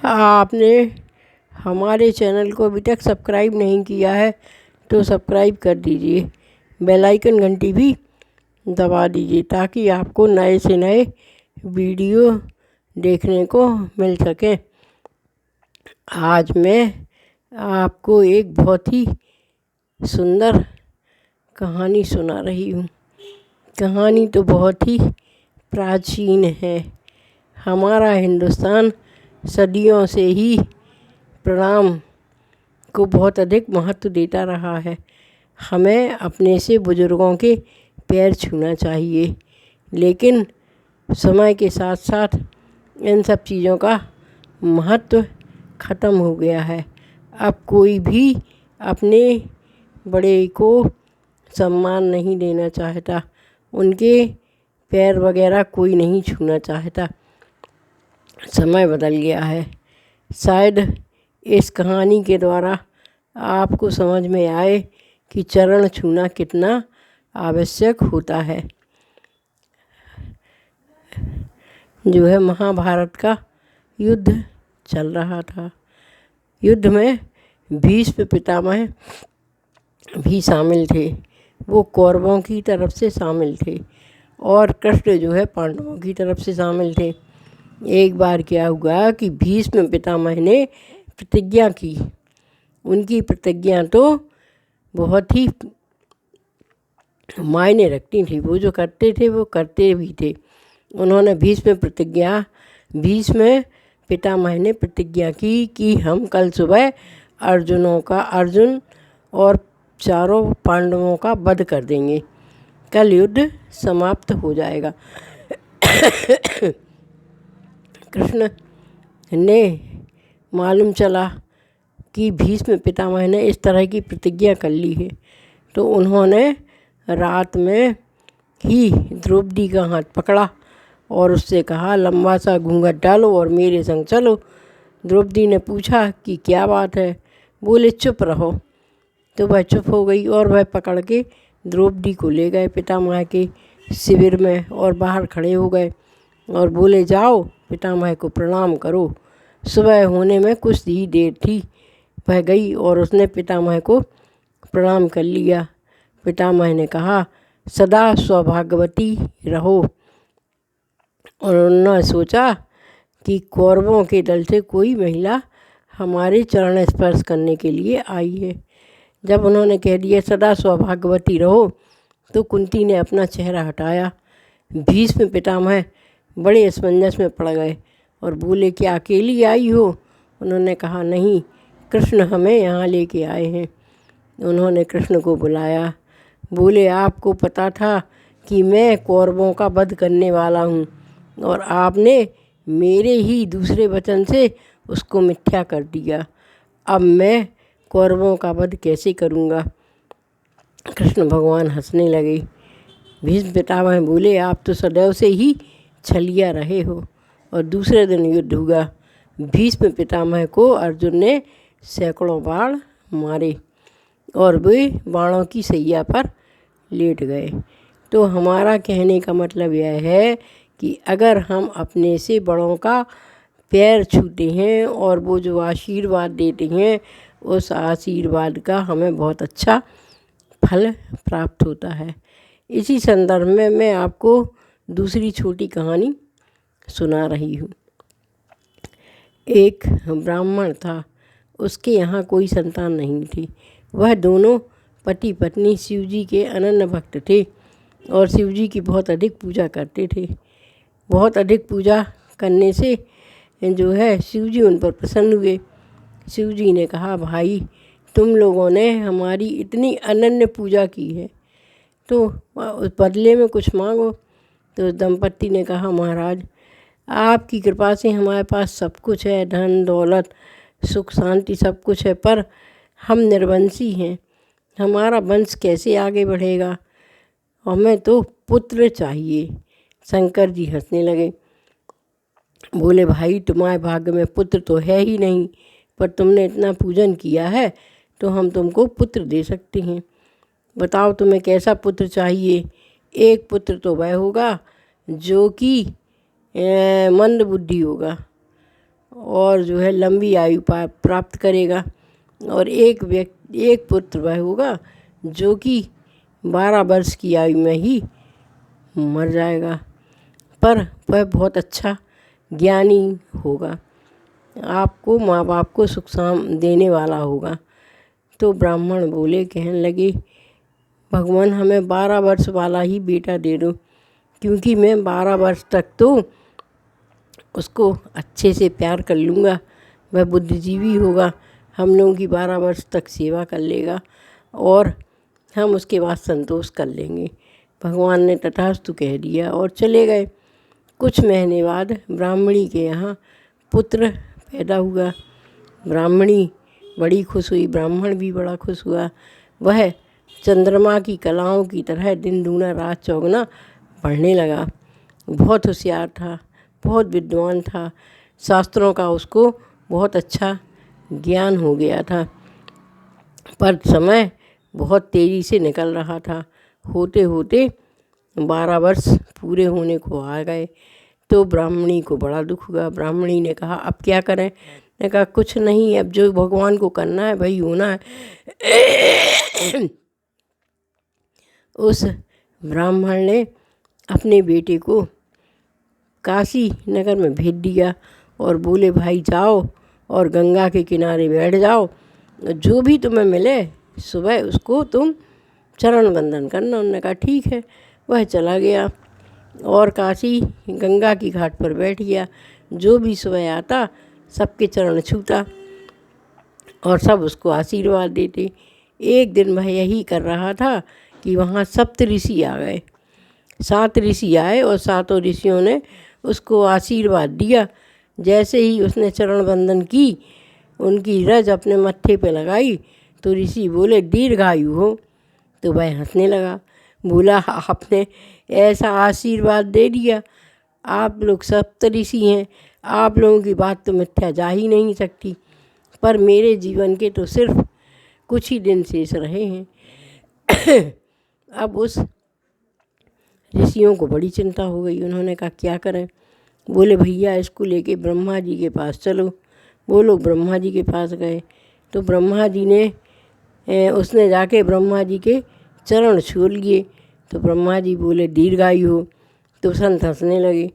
आपने हमारे चैनल को अभी तक सब्सक्राइब नहीं किया है तो सब्सक्राइब कर दीजिए, बेल आइकन घंटी भी दबा दीजिए ताकि आपको नए से नए वीडियो देखने को मिल सके। आज मैं आपको एक बहुत ही सुंदर कहानी सुना रही हूँ। कहानी तो बहुत ही प्राचीन है। हमारा हिंदुस्तान सदियों से ही प्रणाम को बहुत अधिक महत्व देता रहा है। हमें अपने से बुज़ुर्गों के पैर छूना चाहिए, लेकिन समय के साथ साथ इन सब चीज़ों का महत्व ख़त्म हो गया है। अब कोई भी अपने बड़े को सम्मान नहीं देना चाहता, उनके पैर वगैरह कोई नहीं छूना चाहता। समय बदल गया है। शायद इस कहानी के द्वारा आपको समझ में आए कि चरण छूना कितना आवश्यक होता है। जो है महाभारत का युद्ध चल रहा था। युद्ध में भीष्म पितामह भी शामिल थे। वो कौरवों की तरफ से शामिल थे और कृष्ण जो है पांडवों की तरफ से शामिल थे। एक बार क्या हुआ कि भीष्म पितामह ने प्रतिज्ञा की। उनकी प्रतिज्ञा तो बहुत ही मायने रखती थी। वो जो करते थे वो करते भी थे। उन्होंने भीष्म पितामह ने प्रतिज्ञा की कि हम कल सुबह अर्जुन और चारों पांडवों का वध कर देंगे। कल युद्ध समाप्त हो जाएगा। कृष्ण ने मालूम चला कि भीष्म पितामह ने इस तरह की प्रतिज्ञा कर ली है, तो उन्होंने रात में ही द्रौपदी का हाथ पकड़ा और उससे कहा, लंबा सा घूंघट डालो और मेरे संग चलो। द्रौपदी ने पूछा कि क्या बात है? बोले चुप रहो। तो वह चुप हो गई और वह पकड़ के द्रौपदी को ले गए पितामह के शिविर में और बाहर खड़े हो गए और बोले, जाओ पितामह को प्रणाम करो। सुबह होने में कुछ ही देर थी। वह गई और उसने पितामह को प्रणाम कर लिया। पितामह ने कहा, सदा सौभाग्यवती रहो। और उन्होंने सोचा कि कौरवों के दल से कोई महिला हमारे चरण स्पर्श करने के लिए आई है। जब उन्होंने कह दिया सदा सौभाग्यवती रहो, तो कुंती ने अपना चेहरा हटाया। भीष्म पितामह बड़े असमंजस में पड़ गए और बोले, क्या अकेली आई हो? उन्होंने कहा, नहीं, कृष्ण हमें यहाँ लेके आए हैं। उन्होंने कृष्ण को बुलाया। बोले, आपको पता था कि मैं कौरवों का वध करने वाला हूँ और आपने मेरे ही दूसरे वचन से उसको मिथ्या कर दिया। अब मैं कौरवों का वध कैसे करूँगा? कृष्ण भगवान हंसने लगे। भीष्म पितामह बोले, आप तो सदैव से ही छलिया रहे हो। और दूसरे दिन युद्ध हुआ। भीष्म पितामह को अर्जुन ने सैकड़ों बाण मारे और वे बाणों की सैया पर लेट गए। तो हमारा कहने का मतलब यह है कि अगर हम अपने से बड़ों का पैर छूते हैं और वो जो आशीर्वाद देते हैं, उस आशीर्वाद का हमें बहुत अच्छा फल प्राप्त होता है। इसी संदर्भ में मैं आपको दूसरी छोटी कहानी सुना रही हूँ। एक ब्राह्मण था। उसके यहाँ कोई संतान नहीं थी। वह दोनों पति पत्नी शिव जी के अनन्य भक्त थे और शिव जी की बहुत अधिक पूजा करते थे। बहुत अधिक पूजा करने से जो है शिव जी उन पर प्रसन्न हुए। शिव जी ने कहा, भाई तुम लोगों ने हमारी इतनी अनन्य पूजा की है, तो उस बदले में कुछ मांगो। तो दंपत्ति ने कहा, महाराज आपकी कृपा से हमारे पास सब कुछ है, धन दौलत सुख शांति सब कुछ है, पर हम निर्वंशी हैं। हमारा वंश कैसे आगे बढ़ेगा? हमें तो पुत्र चाहिए। शंकर जी हंसने लगे। बोले, भाई तुम्हारे भाग्य में पुत्र तो है ही नहीं, पर तुमने इतना पूजन किया है तो हम तुमको पुत्र दे सकते हैं। बताओ तुम्हें कैसा पुत्र चाहिए? एक पुत्र तो वह होगा जो कि मंद बुद्धि होगा, और जो है लंबी आयु प्राप्त करेगा। और एक पुत्र वह होगा जो कि 12 वर्ष की आयु में ही मर जाएगा, पर वह बहुत अच्छा ज्ञानी होगा, आपको माँ बाप को सुख शाम देने वाला होगा। तो ब्राह्मण बोले, कहने लगे, भगवान हमें 12 वर्ष वाला ही बेटा दे दो, क्योंकि मैं 12 वर्ष तक तो उसको अच्छे से प्यार कर लूँगा, वह बुद्धिजीवी होगा, हम लोगों की 12 वर्ष तक सेवा कर लेगा और हम उसके बाद संतोष कर लेंगे। भगवान ने तथास्तु कह दिया और चले गए। कुछ महीने बाद ब्राह्मणी के यहाँ पुत्र पैदा हुआ। ब्राह्मणी बड़ी खुश हुई, ब्राह्मण भी बड़ा खुश हुआ। वह चंद्रमा की कलाओं की तरह दिन दूना रात चौगुना पढ़ने लगा। बहुत होशियार था, बहुत विद्वान था, शास्त्रों का उसको बहुत अच्छा ज्ञान हो गया था। पर समय बहुत तेज़ी से निकल रहा था। होते होते 12 वर्ष पूरे होने को आ गए। तो ब्राह्मणी को बड़ा दुख हुआ। ब्राह्मणी ने कहा, अब क्या करें? ने कहा, कुछ नहीं, अब जो भगवान को करना है वही होना है। उस ब्राह्मण ने अपने बेटे को काशी नगर में भेज दिया और बोले, भाई जाओ और गंगा के किनारे बैठ जाओ, जो भी तुम्हें मिले सुबह उसको तुम चरण वंदन करना। उन्होंने कहा ठीक है। वह चला गया और काशी गंगा की घाट पर बैठ गया। जो भी सुबह आता सबके चरण छूता और सब उसको आशीर्वाद देते। एक दिन वह यही कर रहा था कि वहाँ सप्त ऋषि आ गए। 7 ऋषि आए और 7 ऋषियों ने उसको आशीर्वाद दिया। जैसे ही उसने चरण वंदन की, उनकी रज अपने मत्थे पे लगाई तो ऋषि बोले, दीर्घायु हो। तो वह हंसने लगा, बोला, आपने ऐसा आशीर्वाद दे दिया, आप लोग सप्त ऋषि हैं, आप लोगों की बात तो मिथ्या जा ही नहीं सकती, पर मेरे जीवन के तो सिर्फ कुछ ही दिन शेष रहे हैं। अब उस ऋषियों को बड़ी चिंता हो गई। उन्होंने कहा क्या करें? बोले, भैया इसको लेके ब्रह्मा जी के पास चलो। वो लोग ब्रह्मा जी के पास गए तो ब्रह्मा जी ने उसने जाके ब्रह्मा जी के चरण छू लिए। तो ब्रह्मा जी बोले, दीर्घायु हो। तो संत हंसने लगे,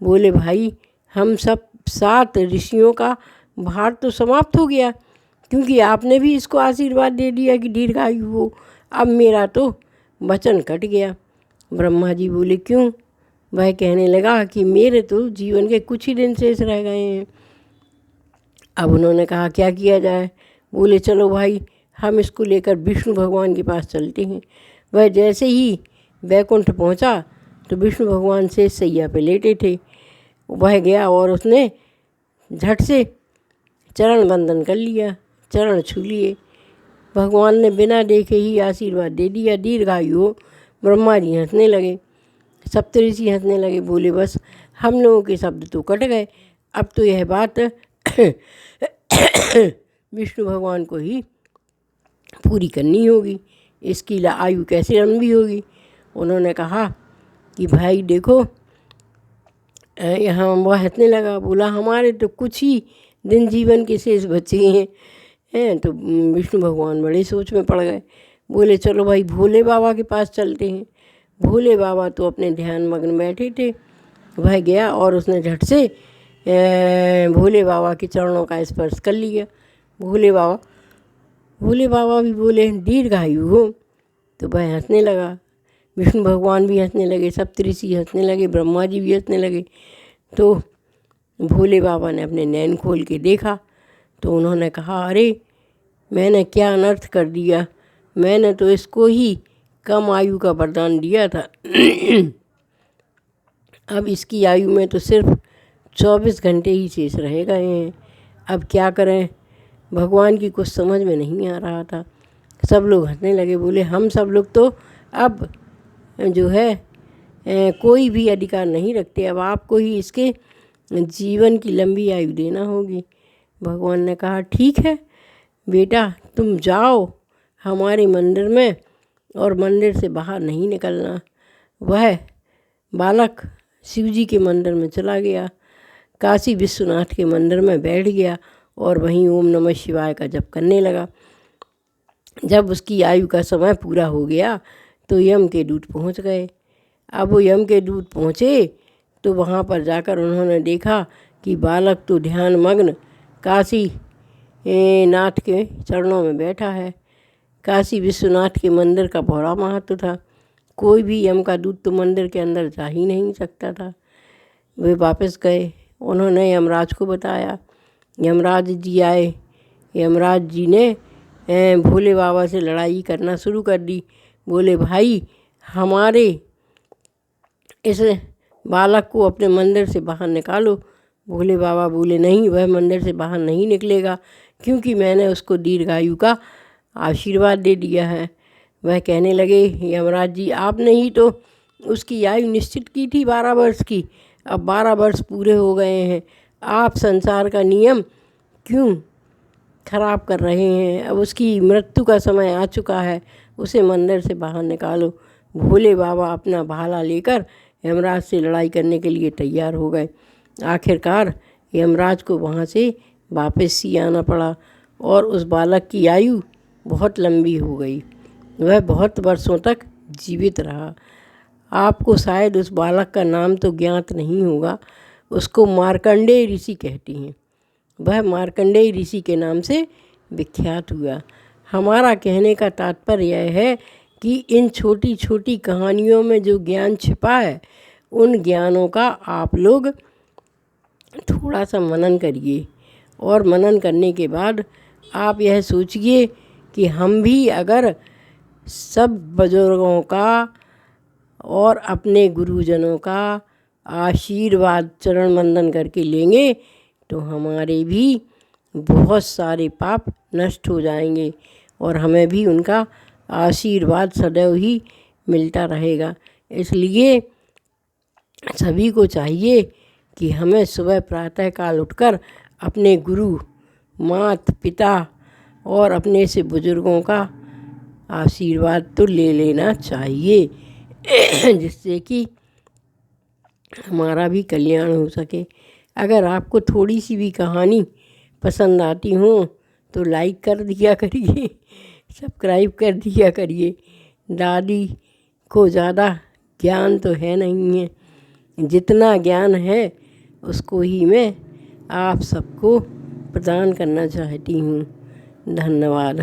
बोले, भाई हम सब 7 ऋषियों का भार तो समाप्त हो गया, क्योंकि आपने भी इसको आशीर्वाद दे दिया कि दीर्घायु हो। अब मेरा तो वचन कट गया। ब्रह्मा जी बोले, क्यों? वह कहने लगा कि मेरे तो जीवन के कुछ ही दिन शेष रह गए हैं। अब उन्होंने कहा क्या किया जाए? बोले, चलो भाई हम इसको लेकर विष्णु भगवान के पास चलते हैं। वह जैसे ही वैकुंठ पहुंचा तो विष्णु भगवान से सैया पे लेटे थे। वह गया और उसने झट से चरण वंदन कर लिया, चरण छू लिए। भगवान ने बिना देखे ही आशीर्वाद दे दिया, दीर्घायु हो। ब्रह्मा जी हंसने लगे, सप्तऋषि हंसने लगे, बोले, बस हम लोगों के शब्द तो कट गए, अब तो यह बात विष्णु भगवान को ही पूरी करनी होगी, इसकी आयु कैसे लंबी होगी। उन्होंने कहा कि भाई देखो, यहाँ वह हंसने लगा, बोला, हमारे तो कुछ ही दिन जीवन के शेष बचे हैं। तो विष्णु भगवान बड़े सोच में पड़ गए। बोले, चलो भाई भोले बाबा के पास चलते हैं। भोले बाबा तो अपने ध्यान मग्न बैठे थे। वह गया और उसने झट से भोले बाबा के चरणों का स्पर्श कर लिया। भोले बाबा भी बोले, दीर्घायु हो। तो वह हंसने लगा, विष्णु भगवान भी हंसने लगे, सप्तऋषि हंसने लगे, ब्रह्मा जी भी हंसने लगे। तो भोले बाबा ने अपने नैन खोल के देखा तो उन्होंने कहा, अरे मैंने क्या अनर्थ कर दिया, मैंने तो इसको ही कम आयु का वरदान दिया था। अब इसकी आयु में तो सिर्फ 24 घंटे ही शेष रह गए हैं। अब क्या करें? भगवान की कुछ समझ में नहीं आ रहा था। सब लोग हंसने लगे, बोले, हम सब लोग तो अब जो है कोई भी अधिकार नहीं रखते, अब आपको ही इसके जीवन की लंबी आयु देना होगी। भगवान ने कहा, ठीक है बेटा, तुम जाओ हमारे मंदिर में और मंदिर से बाहर नहीं निकलना। वह बालक शिव जी के मंदिर में चला गया। काशी विश्वनाथ के मंदिर में बैठ गया और वहीं ओम नमः शिवाय का जप करने लगा। जब उसकी आयु का समय पूरा हो गया तो यम के दूत पहुंच गए। अब वो यम के दूत पहुँचे तो वहाँ पर जाकर उन्होंने देखा कि बालक तो ध्यानमग्न काशी नाथ के चरणों में बैठा है। काशी विश्वनाथ के मंदिर का बड़ा महत्व था। कोई भी यम का दूत तो मंदिर के अंदर जा ही नहीं सकता था। वे वापस गए, उन्होंने यमराज को बताया। यमराज जी आए। यमराज जी ने भोले बाबा से लड़ाई करना शुरू कर दी। बोले, भाई हमारे इस बालक को अपने मंदिर से बाहर निकालो। भोले बाबा बोले, नहीं, वह मंदिर से बाहर नहीं निकलेगा, क्योंकि मैंने उसको दीर्घायु का आशीर्वाद दे दिया है। वह कहने लगे, यमराज जी, आपने ही तो उसकी आयु निश्चित की थी 12 वर्ष की। अब 12 वर्ष पूरे हो गए हैं, आप संसार का नियम क्यों खराब कर रहे हैं? अब उसकी मृत्यु का समय आ चुका है, उसे मंदिर से बाहर निकालो। भोले बाबा अपना भाला लेकर यमराज से लड़ाई करने के लिए तैयार हो गए। आखिरकार यमराज को वहाँ से वापस ही आना पड़ा और उस बालक की आयु बहुत लंबी हो गई। वह बहुत वर्षों तक जीवित रहा। आपको शायद उस बालक का नाम तो ज्ञात नहीं होगा। उसको मार्कंडेय ऋषि कहती हैं। वह मार्कंडेय ऋषि के नाम से विख्यात हुआ। हमारा कहने का तात्पर्य यह है कि इन छोटी छोटी कहानियों में जो ज्ञान छिपा है, उन ज्ञानों का आप लोग थोड़ा सा मनन करिए और मनन करने के बाद आप यह सोचिए कि हम भी अगर सब बुजुर्गों का और अपने गुरुजनों का आशीर्वाद चरण वंदन करके लेंगे तो हमारे भी बहुत सारे पाप नष्ट हो जाएंगे और हमें भी उनका आशीर्वाद सदैव ही मिलता रहेगा। इसलिए सभी को चाहिए कि हमें सुबह प्रातःकाल उठकर अपने गुरु, माता पिता और अपने से बुजुर्गों का आशीर्वाद तो ले लेना चाहिए जिससे कि हमारा भी कल्याण हो सके। अगर आपको थोड़ी सी भी कहानी पसंद आती हो तो लाइक कर दिया करिए, सब्सक्राइब कर दिया करिए। दादी को ज़्यादा ज्ञान तो है नहीं है, जितना ज्ञान है उसको ही मैं आप सबको प्रदान करना चाहती हूँ। धन्यवाद।